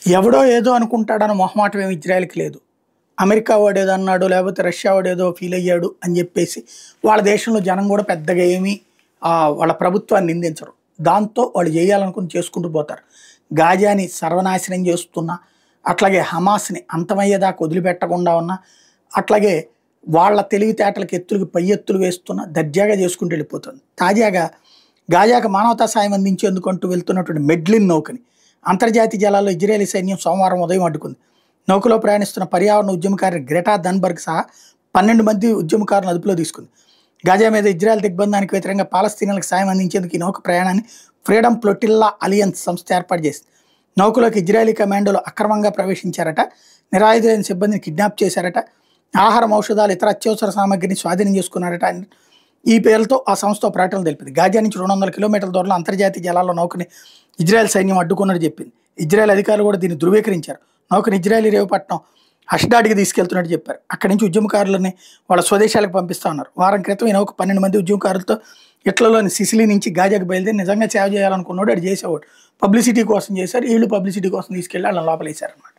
ఎవడో ఏదో అనుకుంటాడన్న మొహమాటం ఏమి ఇజ్రాయెల్‌కి లేదు. అమెరికా వాడేదో అన్నాడు, లేకపోతే రష్యా వాడేదో ఫీల్ అయ్యాడు అని జెప్పేసి, వాళ్ళ దేశంలో జనం గూడా పెద్దగా ఏమి వాళ్ళ ప్రభుత్వాన్ని నిందించరు. దాంతో వాళ్ళు జేయాలనుకుని చేసుకుంటూ పోతారు. గాజాని సర్వనాశనం చేస్తున్న, అట్లాగే హమాస్‌ని అంతమయ్యేదాకా వదిలిపెట్టకుండా ఉన్న, అట్లాగే వాళ్ళ తెలివితేటలకి ఎత్తులకి పై ఎత్తులు వేస్తున్న, దర్జాగా చేసుకుంటూ వెళ్ళిపోతుంది. తాజాగా గాజాకు మానవతా సాయం అందించేందుకంటూ వెళ్తున్నటువంటి మెడ్లిన్ నౌకని అంతర్జాతీయ జలాల్లో ఇజ్రాయెలీ సైన్యం సోమవారం ఉదయం అడ్డుకుంది. నౌకలో ప్రయాణిస్తున్న పర్యావరణ ఉద్యమకారి గ్రెటా థన్బర్గ్ సహా 12 మంది ఉద్యమకారులను అదుపులో తీసుకుంది. గాజా మీద ఇజ్రాయెల్ దిగ్బంధానికి వ్యతిరేకంగా పాలస్తీనాలకు సాయం అందించేందుకు ఈ నౌక ప్రయాణాన్ని ఫ్రీడమ్ ఫ్లోటిల్లా అలియన్స్ సంస్థ ఏర్పాటు చేసింది. నౌకలోకి ఇజ్రాయెలీ కమాండోలు అక్రమంగా ప్రవేశించారట, నిరాయుధైన సిబ్బందిని కిడ్నాప్ చేశారట, ఆహారం, ఔషధాలు, ఇతర అత్యవసర సామగ్రిని స్వాధీనం చేసుకున్నారట అని ఈ పేరుతో ఆ సంస్థ ప్రకటనలు తెలిపింది. గాజా నుంచి 200 కిలోమీటర్ల దూరంలో అంతర్జాతీయ జలాల్లో నౌకని ఇజ్రాయెల్ సైన్యం అడ్డుకున్నట్టు చెప్పింది. ఇజ్రాయెల్ అధికారులు కూడా దీన్ని ధృవీకరించారు. నౌకను ఇజ్రాయెలీ రేవుపట్నం అష్డాడ్కి తీసుకెళ్తున్నట్టు చెప్పారు. అక్కడి నుంచి ఉద్యమకారులని వాళ్ళ స్వదేశాలకు పంపిస్తా ఉన్నారు. వారం క్రితం ఈ నౌక 12 మంది ఉద్యమకారులతో ఇట్లలోని సిసిలీ నుంచి గాజాకు బయలుదేరి నిజంగా సేవ చేయాలనుకున్నాడు, అది చేసేవాడు. పబ్లిసిటీ కోసం చేశారు, వీళ్ళు పబ్లిసిటీ కోసం తీసుకెళ్ళి వాళ్ళని లోపలేశారన్నమాట.